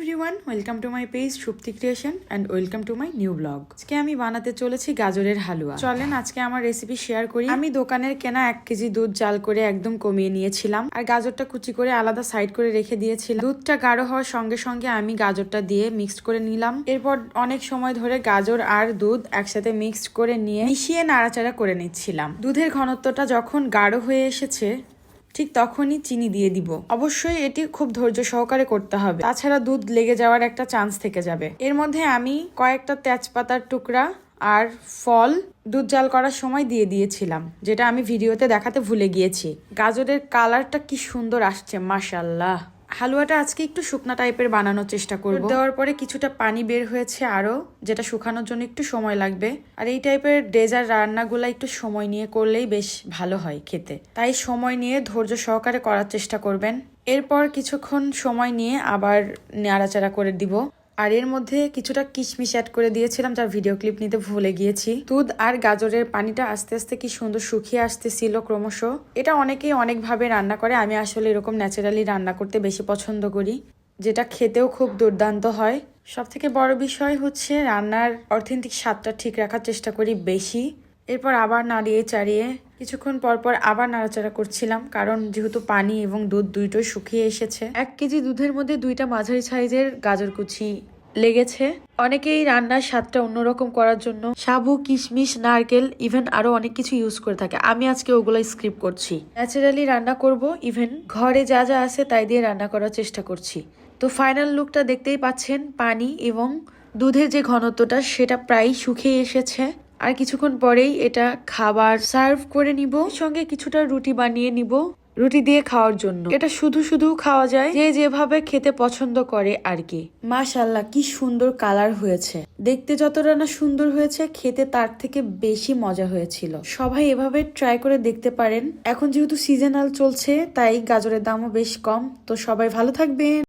Everyone, welcome to my page Supti creation and welcome to my new blog. আজকে আমি বানাতে চলেছি গাজরের হালুয়া। চলেন আজকে আমার রেসিপি শেয়ার করি। আমি দোকানের কেনা 1 কেজি দুধ জাল করে একদম কমিয়ে নিয়েছিলাম আর গাজরটা কুচি করে আলাদা সাইড করে রেখে দিয়েছিলাম। দুধটা গাঢ় হওয়ার সঙ্গে সঙ্গে আমি গাজরটা দিয়ে মিক্সড করে নিলাম। এরপর অনেক সময় ধরে গাজর আর দুধ একসাথে মিক্সড করে নিয়ে মিশিয়ে নাড়াচাড়া করে নিচ্ছিলাম। দুধের ঘনত্বটা যখন গাঢ় হয়ে এসেছে ঠিক তখনই চিনি দিয়ে দিব। অবশ্যই এটি খুব ধৈর্য সহকারে করতে হবে, তাছাড়া দুধ লেগে যাওয়ার একটা চান্স থেকে যাবে। এর মধ্যে আমি কয়েকটা তেজপাতার টুকরা আর ফল দুধ জাল করার সময় দিয়ে দিয়েছিলাম, যেটা আমি ভিডিওতে দেখাতে ভুলে গিয়েছি। গাজরের কালারটা কি সুন্দর আসছে, মাশাআল্লাহ। হালুয়াটা আজকে একটু শুকনা টাইপের বানানোর চেষ্টা করব। দেওয়ার পরে কিছুটা পানি বের হয়েছে আরো, যেটা শুকানোর জন্য একটু সময় লাগবে। আর এই টাইপের ডেজার্ট রান্নাগুলো একটু সময় নিয়ে করলেই বেশ ভালো হয় খেতে, তাই সময় নিয়ে ধৈর্য সহকারে করার চেষ্টা করবেন। এরপর কিছুক্ষণ সময় নিয়ে আবার নাড়াচাড়া করে দিব। আর এর মধ্যে কিছুটা কিশমিশ অ্যাড করে দিয়েছিলাম, যার ভিডিও ক্লিপ নিতে ভুলে গিয়েছি। দুধ আর গাজরের পানিটা আস্তে আস্তে কি সুন্দর শুকিয়ে আসতেছিল ক্রমশ। এটা অনেকেই অনেকভাবে রান্না করে, আমি আসলে এরকম ন্যাচারালি রান্না করতে বেশি পছন্দ করি, যেটা খেতেও খুব দুর্দান্ত হয়। সব থেকে বড় বিষয় হচ্ছে রান্নার অথেন্টিক স্বাদটা ঠিক রাখার চেষ্টা করি বেশি। এরপর আবার নাড়িয়ে চাড়িয়ে কিছুক্ষণ পর পর আবার নাড়াচাড়া করছিলাম, কারণ যেহেতু পানি এবং দুধ দুইটোই শুকিয়ে এসেছে। 1 কেজি দুধের মধ্যে 2টা মাঝারি সাইজের গাজর কুচি লেগেছে। অনেকেই রান্নার স্বাদটা অন্যরকম করার জন্য সাবু, কিশমিশ, নারকেল, ইভেন আরো অনেক কিছু ইউজ করে থাকে। আমি আজকে ওগুলো স্কিপ করছি। ন্যাচারালি রান্না করব, ইভেন ঘরে যা যা আছে তাই দিয়ে রান্না করার চেষ্টা করছি। তো ফাইনাল লুকটা দেখতেই পাচ্ছেন, পানি এবং দুধের যে ঘনত্বটা সেটা প্রায় শুকিয়ে এসেছে। আর কিছুক্ষণ পরেই এটা খাবার সার্ভ করে নিব। সঙ্গে কিছুটা রুটি বানিয়ে নিব রুটি দিয়ে খাওয়ার জন্য। এটা শুধু শুধু খাওয়া যায়, যে যেভাবে খেতে পছন্দ করে আর কি। মাশাআল্লাহ, কি সুন্দর কালার হয়েছে। দেখতে যতটা না সুন্দর হয়েছে, খেতে তার থেকে বেশি মজা হয়েছিল। সবাই এভাবে ট্রাই করে দেখতে পারেন। এখন যেহেতু সিজনাল চলছে, তাই গাজরের দামও বেশ কম। তো সবাই ভালো থাকবেন।